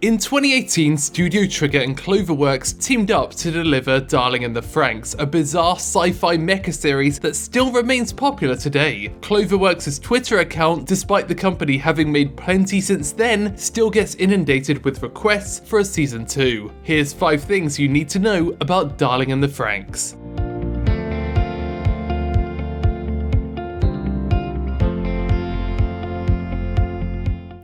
In 2018, Studio Trigger and Cloverworks teamed up to deliver Darling and the FRANXX, a bizarre sci-fi mecha series that still remains popular today. Cloverworks' Twitter account, despite the company having made plenty since then, still gets inundated with requests for a season 2. Here's 5 things you need to know about Darling and the FRANXX.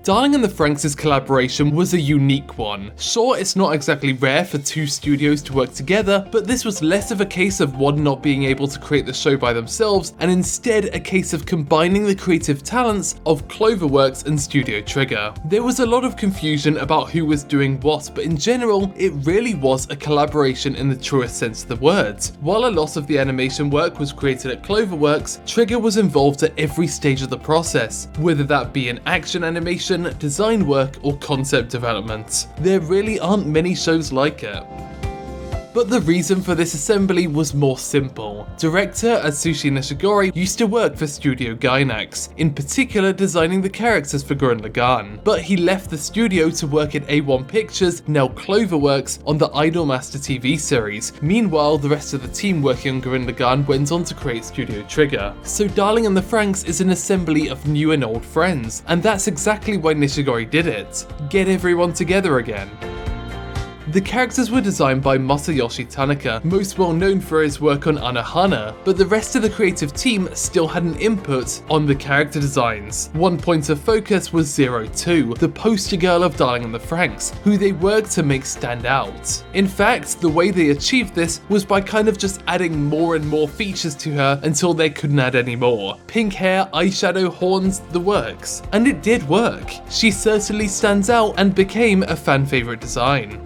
Darling and the FRANXX's collaboration was a unique one. Sure, it's not exactly rare for 2 studios to work together, but this was less of a case of one not being able to create the show by themselves, and instead a case of combining the creative talents of Cloverworks and Studio Trigger. There was a lot of confusion about who was doing what, but in general, it really was a collaboration in the truest sense of the word. While a lot of the animation work was created at Cloverworks, Trigger was involved at every stage of the process, whether that be in action animation, design work, or concept development. There really aren't many shows like it. But the reason for this assembly was more simple. Director Atsushi Nishigori used to work for Studio Gainax, in particular designing the characters for Gurren Lagann, but he left the studio to work at A1 Pictures, now Cloverworks, on the Idolmaster TV series. Meanwhile, the rest of the team working on Gurren Lagann went on to create Studio Trigger. So Darling and the FRANXX is an assembly of new and old friends, and that's exactly why Nishigori did it. Get everyone together again. The characters were designed by Masayoshi Tanaka, most well known for his work on Anohana, but the rest of the creative team still had an input on the character designs. One point of focus was 02, the poster girl of Darling and the FRANXX, who they worked to make stand out. In fact, the way they achieved this was by kind of just adding more and more features to her until they couldn't add any more. Pink hair, eyeshadow, horns, the works. And it did work. She certainly stands out and became a fan favorite design.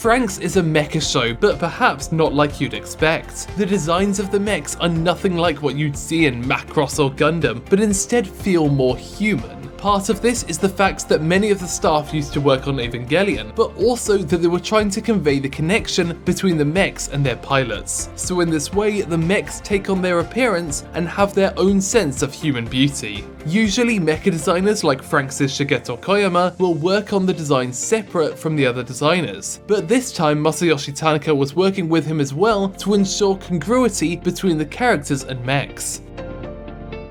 FRANXX is a mecha show, but perhaps not like you'd expect. The designs of the mechs are nothing like what you'd see in Macross or Gundam, but instead feel more human. Part of this is the fact that many of the staff used to work on Evangelion, but also that they were trying to convey the connection between the mechs and their pilots. So in this way, the mechs take on their appearance and have their own sense of human beauty. Usually, mecha designers like FRANXX's Shigeto Koyama will work on the design separate from the other designers, but this time Masayoshi Tanaka was working with him as well to ensure congruity between the characters and mechs.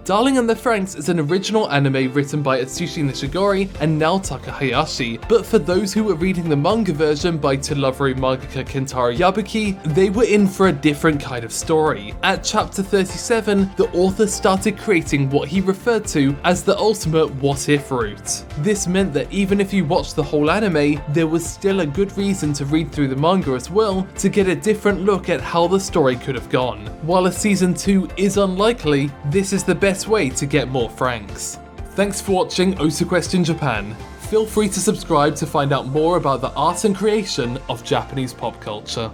Darling and the FRANXX is an original anime written by Atsushi Nishigori and Naotaka Hayashi, but for those who were reading the manga version by To Lovery mangaka Kentaro Yabuki, they were in for a different kind of story. At chapter 37, the author started creating what he referred to as the ultimate what-if route. This meant that even if you watched the whole anime, there was still a good reason to read through the manga as well to get a different look at how the story could have gone. While a season 2 is unlikely, this is the best way to get more FRANXX. Thanks for watching OTAQUEST in Japan. Feel free to subscribe to find out more about the art and creation of Japanese pop culture.